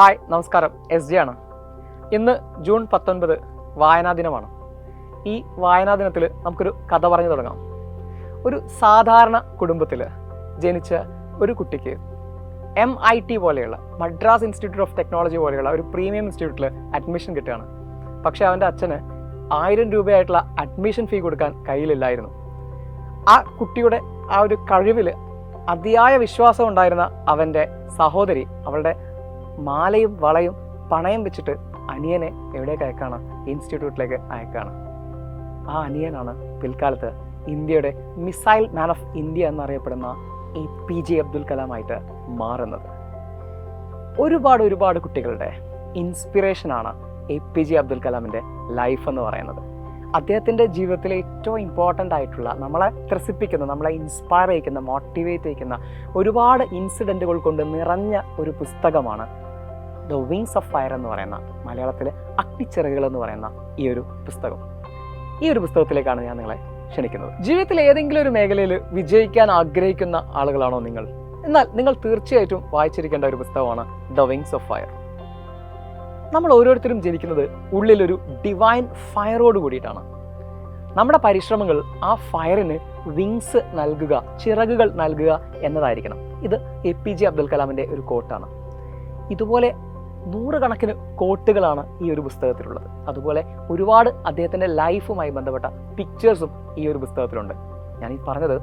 Hi നമസ്കാരം, SJ ആണ്. ഇന്ന് ജൂൺ 19 വായനാ ദിനമാണ്. ഈ വായനാ ദിനത്തിൽ നമുക്കൊരു കഥ പറഞ്ഞു തുടങ്ങാം. ഒരു സാധാരണ കുടുംബത്തിൽ ജനിച്ച ഒരു കുട്ടിക്ക് MIT പോലെയുള്ള മദ്രാസ് ഇൻസ്റ്റിറ്റ്യൂട്ട് ഓഫ് ടെക്നോളജി പോലെയുള്ള ഒരു പ്രീമിയം ഇൻസ്റ്റിറ്റ്യൂട്ടിൽ അഡ്മിഷൻ കിട്ടുകയാണ്. പക്ഷേ അവൻ്റെ അച്ഛന് 1000 രൂപയായിട്ടുള്ള അഡ്മിഷൻ ഫീ കൊടുക്കാൻ കയ്യിലില്ലായിരുന്നു. ആ കുട്ടിയുടെ ആ ഒരു കഴിവിൽ അതിയായ വിശ്വാസം ഉണ്ടായിരുന്ന അവൻ്റെ സഹോദരി അവളുടെ മാലയും വളയും പണയം വെച്ചിട്ട് അനിയനെ എവിടേക്ക് അയക്കാണ്? ഇൻസ്റ്റിറ്റ്യൂട്ടിലേക്ക് അയക്കാണ്. ആ അനിയനാണ് പിൽക്കാലത്ത് ഇന്ത്യയുടെ മിസൈൽ മാൻ ഓഫ് ഇന്ത്യ എന്നറിയപ്പെടുന്ന APJ അബ്ദുൽ കലാമായിട്ട് മാറുന്നത്. ഒരുപാട് കുട്ടികളുടെ ഇൻസ്പിറേഷനാണ് APJ അബ്ദുൽ കലാമിൻ്റെ ലൈഫ് എന്ന് പറയുന്നത്. അദ്ദേഹത്തിൻ്റെ ജീവിതത്തിലെ ഏറ്റവും ഇമ്പോർട്ടൻ്റ് ആയിട്ടുള്ള, നമ്മളെ ത്രസിപ്പിക്കുന്ന, നമ്മളെ ഇൻസ്പയർ ചെയ്യിക്കുന്ന, മോട്ടിവേറ്റ് ചെയ്യിക്കുന്ന ഒരുപാട് ഇൻസിഡൻറ്റുകൾ കൊണ്ട് നിറഞ്ഞ ഒരു പുസ്തകമാണ് ദ വിങ്സ് ഓഫ് ഫയർ എന്ന് പറയുന്ന, മലയാളത്തിൽ അഗ്നിച്ചിറകുകൾ എന്ന് പറയുന്ന ഈ ഒരു പുസ്തകം. ഈ ഒരു പുസ്തകത്തിലേക്കാണ് ഞാൻ നിങ്ങളെ ക്ഷണിക്കുന്നത്. ജീവിതത്തിൽ ഏതെങ്കിലും ഒരു മേഖലയിൽ വിജയിക്കാൻ ആഗ്രഹിക്കുന്ന ആളുകളാണോ നിങ്ങൾ? എന്നാൽ നിങ്ങൾ തീർച്ചയായിട്ടും വായിച്ചിരിക്കേണ്ട ഒരു പുസ്തകമാണ് ദ വിങ്സ് ഓഫ് ഫയർ. നമ്മൾ ഓരോരുത്തരും ജനിക്കുന്നത് ഉള്ളിലൊരു ഡിവൈൻ ഫയറോട് കൂടിയിട്ടാണ്. നമ്മുടെ പരിശ്രമങ്ങൾ ആ ഫയറിന് വിങ്സ് നൽകുക, ചിറകുകൾ നൽകുക എന്നതായിരിക്കണം. ഇത് APJ അബ്ദുൽ കലാമിൻ്റെ ഒരു കോട്ടാണ്. ഇതുപോലെ 100 കണക്കിന് കോട്ടുകളാണ് ഈ ഒരു പുസ്തകത്തിലുള്ളത്. അതുപോലെ ഒരുപാട് അദ്ദേഹത്തിൻ്റെ ലൈഫുമായി ബന്ധപ്പെട്ട പിക്ചേഴ്സും ഈ ഒരു പുസ്തകത്തിലുണ്ട്. ഞാൻ ഈ പറഞ്ഞത്,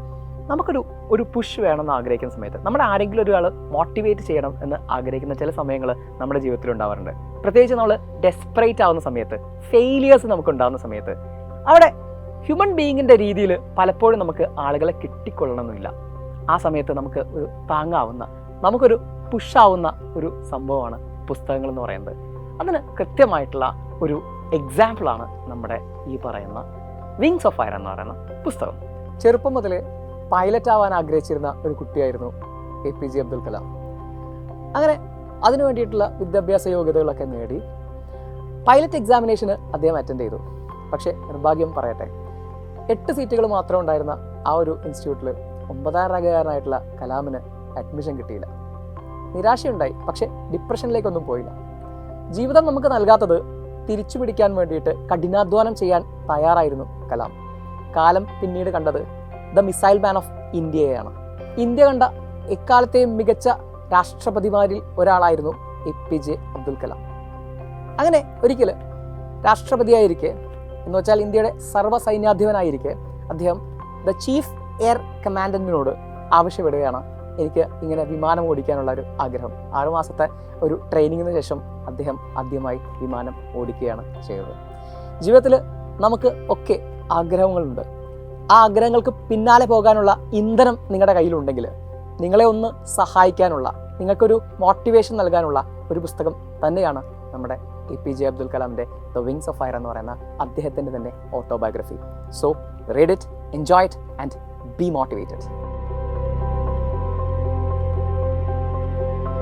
നമുക്കൊരു പുഷ് വേണമെന്ന് ആഗ്രഹിക്കുന്ന സമയത്ത്, നമ്മുടെ ആരെങ്കിലും ഒരാൾ മോട്ടിവേറ്റ് ചെയ്യണം എന്ന് ആഗ്രഹിക്കുന്ന ചില സമയങ്ങൾ നമ്മുടെ ജീവിതത്തിൽ ഉണ്ടാവാറുണ്ട്. പ്രത്യേകിച്ച് നമ്മൾ ഡെസ്പറേറ്റ് ആവുന്ന സമയത്ത്, ഫെയിലിയേഴ്സ് നമുക്ക് ഉണ്ടാകുന്ന സമയത്ത്, അവിടെ ഹ്യൂമൻ ബീയിങ്ങിൻ്റെ രീതിയിൽ പലപ്പോഴും നമുക്ക് ആളുകളെ കിട്ടിക്കൊള്ളണമെന്നില്ല. ആ സമയത്ത് നമുക്ക് ഒരു താങ്ങാവുന്ന, നമുക്കൊരു പുഷാവുന്ന ഒരു സംഭവമാണ് പുസ്തകങ്ങൾ എന്ന് പറയുന്നത്. അതിന് കൃത്യമായിട്ടുള്ള ഒരു എക്സാമ്പിളാണ് നമ്മുടെ ഈ പറയുന്ന വിങ്സ് ഓഫ് ഫയർ എന്ന് പറയുന്ന പുസ്തകം. ചെറുപ്പം മുതൽ പൈലറ്റ് ആവാൻ ആഗ്രഹിച്ചിരുന്ന ഒരു കുട്ടിയായിരുന്നു APJ അബ്ദുൽ കലാം. അങ്ങനെ അതിനു വേണ്ടിയിട്ടുള്ള വിദ്യാഭ്യാസ യോഗ്യതകളൊക്കെ നേടി പൈലറ്റ് എക്സാമിനേഷന് അദ്ദേഹം അറ്റൻഡ് ചെയ്തു. പക്ഷേ നിർഭാഗ്യം പറയട്ടെ, 8 സീറ്റുകൾ മാത്രം ഉണ്ടായിരുന്ന ആ ഒരു ഇൻസ്റ്റിറ്റ്യൂട്ടിൽ 9ാം റാങ്കുകാരനായിട്ടുള്ള കലാമിന് അഡ്മിഷൻ കിട്ടിയില്ല. നിരാശയുണ്ടായി, പക്ഷേ ഡിപ്രഷനിലേക്കൊന്നും പോയില്ല. ജീവിതം നമുക്ക് നൽകാത്തത് തിരിച്ചു പിടിക്കാൻ വേണ്ടിയിട്ട് കഠിനാധ്വാനം ചെയ്യാൻ തയ്യാറായിരുന്നു കലാം. കാലം പിന്നീട് കണ്ടത് ദ മിസൈൽ മാൻ ഓഫ് ഇന്ത്യയെയാണ്. ഇന്ത്യ കണ്ട എക്കാലത്തെയും മികച്ച രാഷ്ട്രപതിമാരിൽ ഒരാളായിരുന്നു APJ അബ്ദുൽ കലാം. അങ്ങനെ ഒരിക്കൽ രാഷ്ട്രപതിയായിരിക്കെ, എന്ന് വെച്ചാൽ ഇന്ത്യയുടെ സർവ്വസൈന്യാധിപനായിരിക്കെ, അദ്ദേഹം ദ ചീഫ് എയർ കമാൻഡന്റിനോട് ആവശ്യപ്പെടുകയാണ്, എനിക്ക് ഇങ്ങനെ വിമാനം ഓടിക്കാനുള്ള ഒരു ആഗ്രഹം. 6 മാസത്തെ ഒരു ട്രെയിനിങ്ങിന് ശേഷം അദ്ദേഹം ആദ്യമായി വിമാനം ഓടിക്കുകയാണ് ചെയ്തത്. ജീവിതത്തിൽ നമുക്ക് ഒക്കെ ആഗ്രഹങ്ങളുണ്ട്. ആ ആഗ്രഹങ്ങൾക്ക് പിന്നാലെ പോകാനുള്ള ഇന്ധനം നിങ്ങളുടെ കയ്യിലുണ്ടെങ്കിൽ, നിങ്ങളെ ഒന്ന് സഹായിക്കാനുള്ള, നിങ്ങൾക്കൊരു മോട്ടിവേഷൻ നൽകാനുള്ള ഒരു പുസ്തകം തന്നെയാണ് നമ്മുടെ APJ അബ്ദുൽ കലാമിൻ്റെ ദ വിങ്സ് ഓഫ് ഫയർ എന്ന് പറയുന്ന അദ്ദേഹത്തിൻ്റെ തന്നെ autobiography. So read it, enjoy it and be motivated.